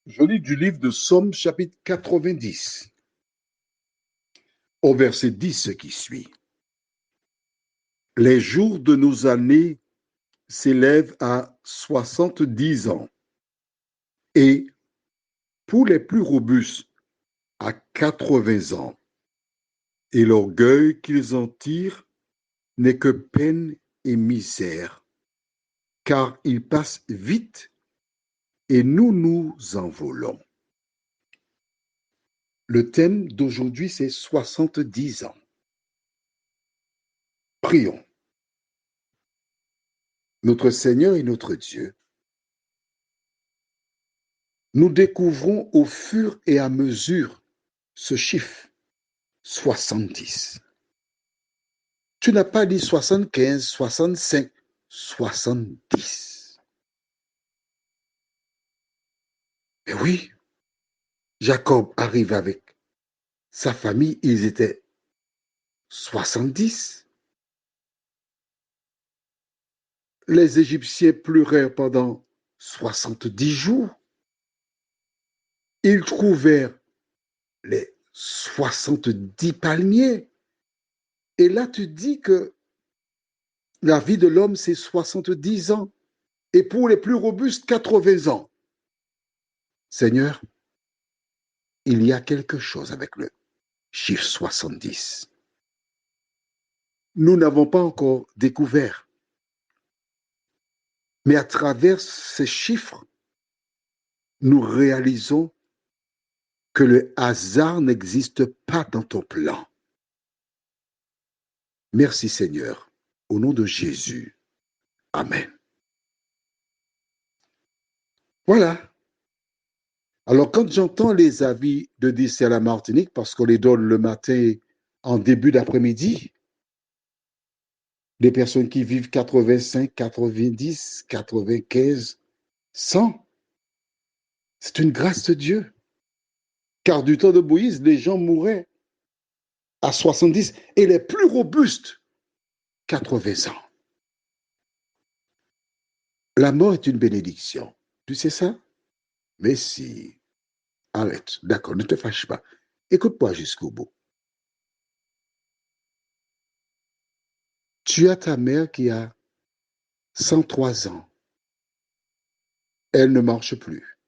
Je lis du livre de Psaume chapitre 90, au verset 10 qui suit. Les jours de nos années s'élèvent à 70 ans et pour les plus robustes à 80 ans. Et l'orgueil qu'ils en tirent n'est que peine et misère, car ils passent vite et nous nous envolons. Le thème d'aujourd'hui, c'est 70 ans. Prions. Notre Seigneur et notre Dieu, nous découvrons au fur et à mesure ce chiffre, 70. Tu n'as pas dit 75, 65, 70. Mais oui, Jacob arrive avec sa famille, ils étaient 70. Les Égyptiens pleurèrent pendant 70 jours. Ils trouvèrent les 70 palmiers. Et là, tu dis que la vie de l'homme, c'est 70 ans. Et pour les plus robustes, 80 ans. Seigneur, il y a quelque chose avec le chiffre 70. Nous n'avons pas encore découvert. Mais à travers ces chiffres, nous réalisons que le hasard n'existe pas dans ton plan. Merci Seigneur. Au nom de Jésus. Amen. Voilà. Alors quand j'entends les avis de décès à la Martinique, parce qu'on les donne le matin en début d'après-midi, des personnes qui vivent 85, 90, 95, 100, c'est une grâce de Dieu. Car du temps de Moïse, les gens mouraient à 70 et les plus robustes, 80 ans. La mort est une bénédiction. Tu sais ça? Mais si. Arrête. D'accord, ne te fâche pas. Écoute-moi jusqu'au bout. Tu as ta mère qui a 103 ans. Elle ne marche plus.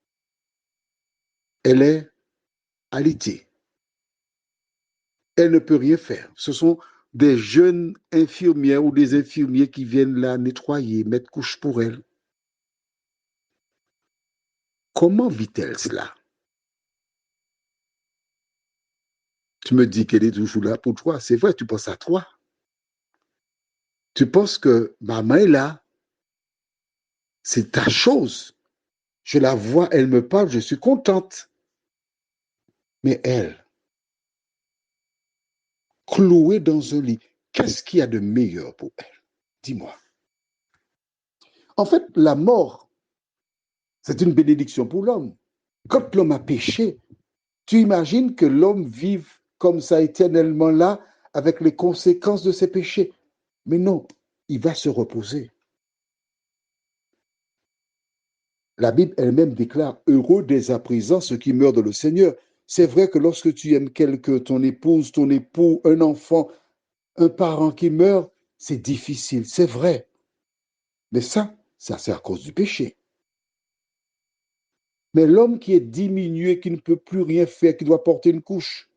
Elle est alitée. Elle ne peut rien faire. Ce sont des jeunes infirmières ou des infirmiers qui viennent la nettoyer, mettre couche pour elle. Comment vit-elle cela? Tu me dis qu'elle est toujours là pour toi. C'est vrai, tu penses à toi. Tu penses que maman est là. C'est ta chose. Je la vois, elle me parle, je suis contente. Mais elle, clouée dans un lit, qu'est-ce qu'il y a de meilleur pour elle? Dis-moi. En fait, la mort, c'est une bénédiction pour l'homme. Quand l'homme a péché, tu imagines que l'homme vive comme ça éternellement là, avec les conséquences de ses péchés. Mais non, il va se reposer. La Bible elle-même déclare heureux dès à présent ceux qui meurent dans le Seigneur. C'est vrai que lorsque tu aimes quelqu'un, ton épouse, ton époux, un enfant, un parent qui meurt, c'est difficile, c'est vrai. Mais ça c'est à cause du péché. Mais l'homme qui est diminué, qui ne peut plus rien faire, qui doit porter une couche,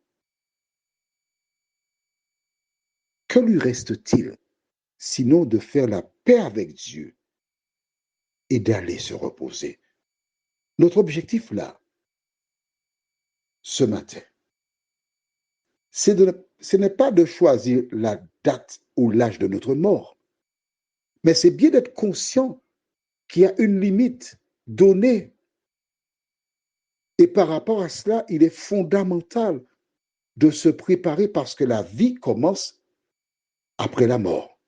que lui reste-t-il sinon de faire la paix avec Dieu et d'aller se reposer? Notre objectif là, ce matin, ce n'est pas de choisir la date ou l'âge de notre mort, mais c'est bien d'être conscient qu'il y a une limite donnée. Et par rapport à cela, il est fondamental de se préparer parce que la vie commence après la mort.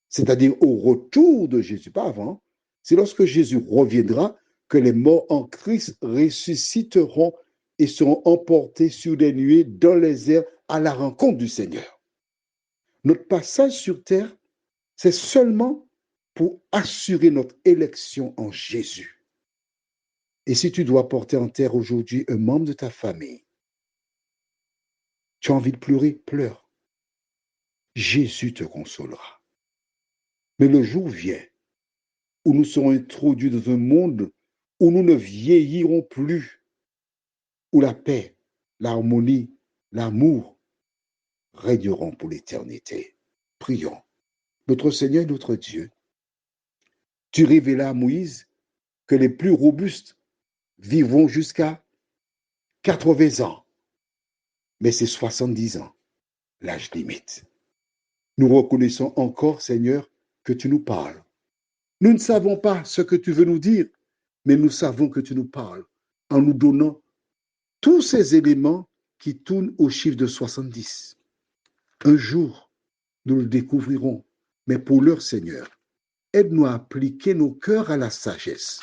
C'est-à-dire au retour de Jésus, pas avant. C'est lorsque Jésus reviendra que les morts en Christ ressusciteront et seront emportés sur des nuées dans les airs à la rencontre du Seigneur. Notre passage sur terre, c'est seulement pour assurer notre élection en Jésus. Et si tu dois porter en terre aujourd'hui un membre de ta famille, tu as envie de pleurer, pleure. Jésus te consolera. Mais le jour vient où nous serons introduits dans un monde où nous ne vieillirons plus, où la paix, l'harmonie, l'amour régneront pour l'éternité. Prions. Notre Seigneur et notre Dieu, tu révélas à Moïse que les plus robustes vivront jusqu'à 80 ans, mais c'est 70 ans, l'âge limite. Nous reconnaissons encore, Seigneur, que tu nous parles. Nous ne savons pas ce que tu veux nous dire, mais nous savons que tu nous parles en nous donnant tous ces éléments qui tournent au chiffre de 70. Un jour, nous le découvrirons, mais pour l'heure, Seigneur, aide-nous à appliquer nos cœurs à la sagesse,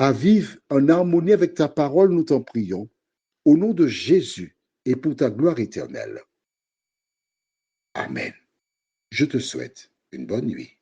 à vivre en harmonie avec ta parole, nous t'en prions, au nom de Jésus et pour ta gloire éternelle. Amen. Je te souhaite une bonne nuit.